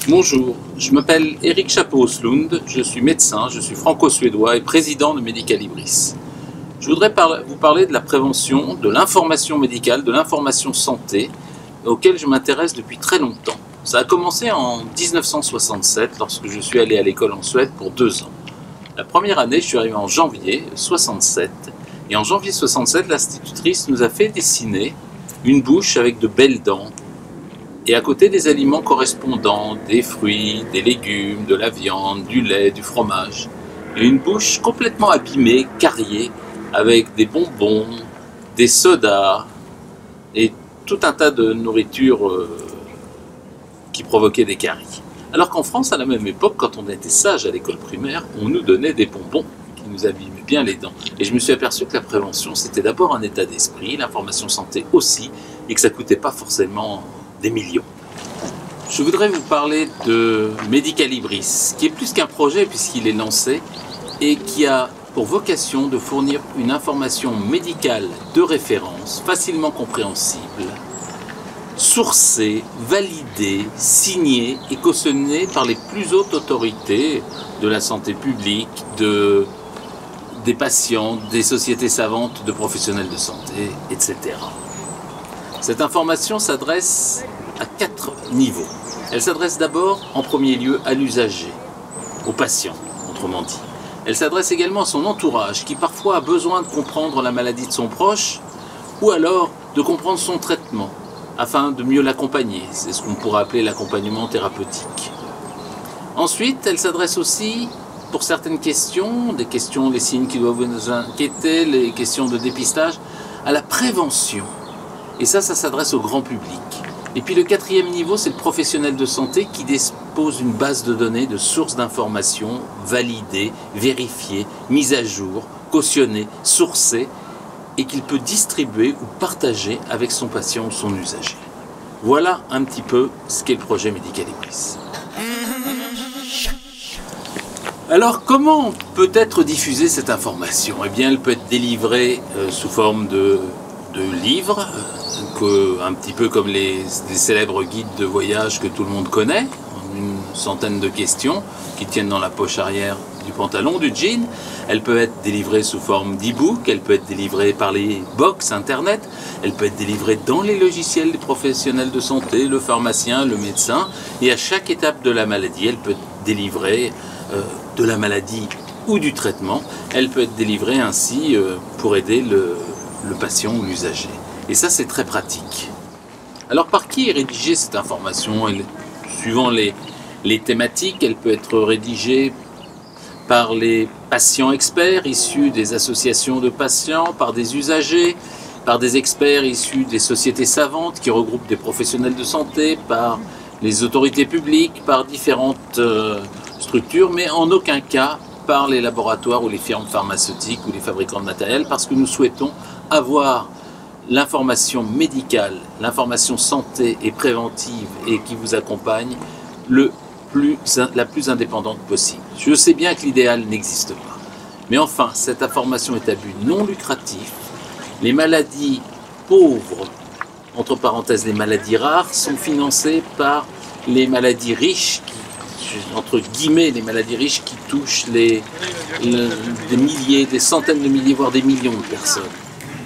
Bonjour, je m'appelle Erik Chapeau-Oslund, je suis médecin, je suis franco-suédois et président de Medicalibris. Je voudrais vous parler de la prévention, de l'information médicale, de l'information santé, auquel je m'intéresse depuis très longtemps. Ça a commencé en 1967, lorsque je suis allé à l'école en Suède pour 2 ans. La première année, je suis arrivé en janvier 67, et en janvier 67, l'institutrice nous a fait dessiner une bouche avec de belles dents, et à côté des aliments correspondants, des fruits, des légumes, de la viande, du lait, du fromage. Et une bouche complètement abîmée, carriée, avec des bonbons, des sodas et tout un tas de nourriture qui provoquait des caries. Alors qu'en France, à la même époque, quand on était sage à l'école primaire, on nous donnait des bonbons qui nous abîmaient bien les dents. Et je me suis aperçu que la prévention, c'était d'abord un état d'esprit, l'information santé aussi, et que ça ne coûtait pas forcément des millions. Je voudrais vous parler de Medicalibris, qui est plus qu'un projet puisqu'il est lancé et qui a pour vocation de fournir une information médicale de référence, facilement compréhensible, sourcée, validée, signée et cautionnée par les plus hautes autorités de la santé publique, des patients, des sociétés savantes, de professionnels de santé, etc. Cette information s'adresse à 4 niveaux. Elle s'adresse d'abord, en premier lieu, à l'usager, au patient, autrement dit. Elle s'adresse également à son entourage, qui parfois a besoin de comprendre la maladie de son proche, ou alors de comprendre son traitement, afin de mieux l'accompagner. C'est ce qu'on pourrait appeler l'accompagnement thérapeutique. Ensuite, elle s'adresse aussi, pour certaines questions, les signes qui doivent nous inquiéter, les questions de dépistage, à la prévention. Et ça s'adresse au grand public. Et puis le 4e niveau, c'est le professionnel de santé qui dispose d'une base de données, de sources d'informations validées, vérifiées, mises à jour, cautionnées, sourcées, et qu'il peut distribuer ou partager avec son patient ou son usager. Voilà un petit peu ce qu'est le projet Medicalibris. Alors comment peut être diffusée cette information? Eh bien, elle peut être délivrée sous forme de livres, un petit peu comme les célèbres guides de voyage que tout le monde connaît, une centaine de questions qui tiennent dans la poche arrière du pantalon, du jean. Elle peut être délivrée sous forme d'e-book, elle peut être délivrée par les box internet, elle peut être délivrée dans les logiciels des professionnels de santé, le pharmacien, le médecin, et à chaque étape de la maladie, elle peut être délivrée de la maladie ou du traitement, elle peut être délivrée ainsi pour aider le patient ou l'usager. Et ça, c'est très pratique. Alors, par qui est rédigée cette information? Suivant les thématiques, elle peut être rédigée par les patients experts issus des associations de patients, par des usagers, par des experts issus des sociétés savantes qui regroupent des professionnels de santé, par les autorités publiques, par différentes structures, mais en aucun cas par les laboratoires ou les firmes pharmaceutiques ou les fabricants de matériel, parce que nous souhaitons avoir l'information médicale, l'information santé et préventive et qui vous accompagne la plus indépendante possible. Je sais bien que l'idéal n'existe pas. Mais enfin, cette information est à but non lucratif. Les maladies pauvres, entre parenthèses les maladies rares, sont financées par les maladies riches, entre guillemets les maladies riches qui touchent des milliers, des centaines de milliers, voire des millions de personnes.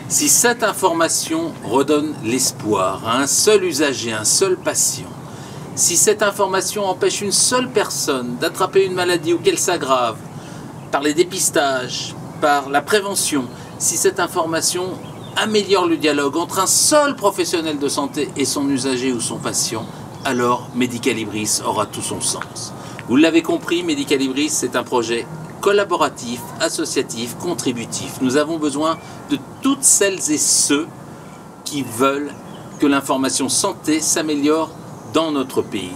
Si cette information redonne l'espoir à un seul usager, un seul patient, si cette information empêche une seule personne d'attraper une maladie ou qu'elle s'aggrave, par les dépistages, par la prévention, si cette information améliore le dialogue entre un seul professionnel de santé et son usager ou son patient, alors Medicalibris aura tout son sens. Vous l'avez compris, Medicalibris, c'est un projet collaboratif, associatif, contributif. Nous avons besoin de toutes celles et ceux qui veulent que l'information santé s'améliore dans notre pays.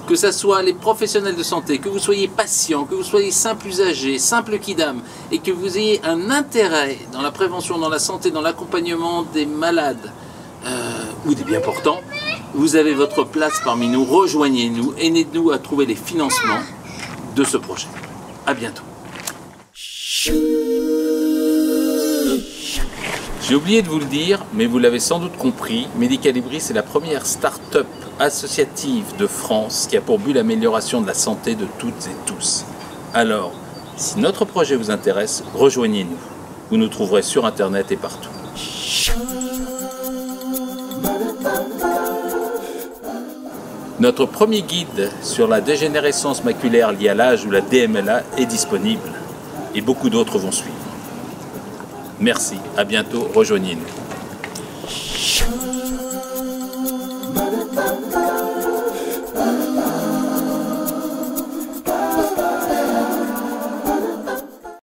Que ce soit les professionnels de santé, que vous soyez patient, que vous soyez simple usager, simple quidam, et que vous ayez un intérêt dans la prévention, dans la santé, dans l'accompagnement des malades ou des bien portants, vous avez votre place parmi nous. Rejoignez-nous, aidez-nous à trouver les financements de ce projet. À bientôt. J'ai oublié de vous le dire, mais vous l'avez sans doute compris, Medicalibris est la première start-up associative de France qui a pour but l'amélioration de la santé de toutes et tous. Alors, si notre projet vous intéresse, rejoignez-nous. Vous nous trouverez sur Internet et partout. Notre premier guide sur la dégénérescence maculaire liée à l'âge ou la DMLA est disponible et beaucoup d'autres vont suivre. Merci, à bientôt, rejoignez-nous.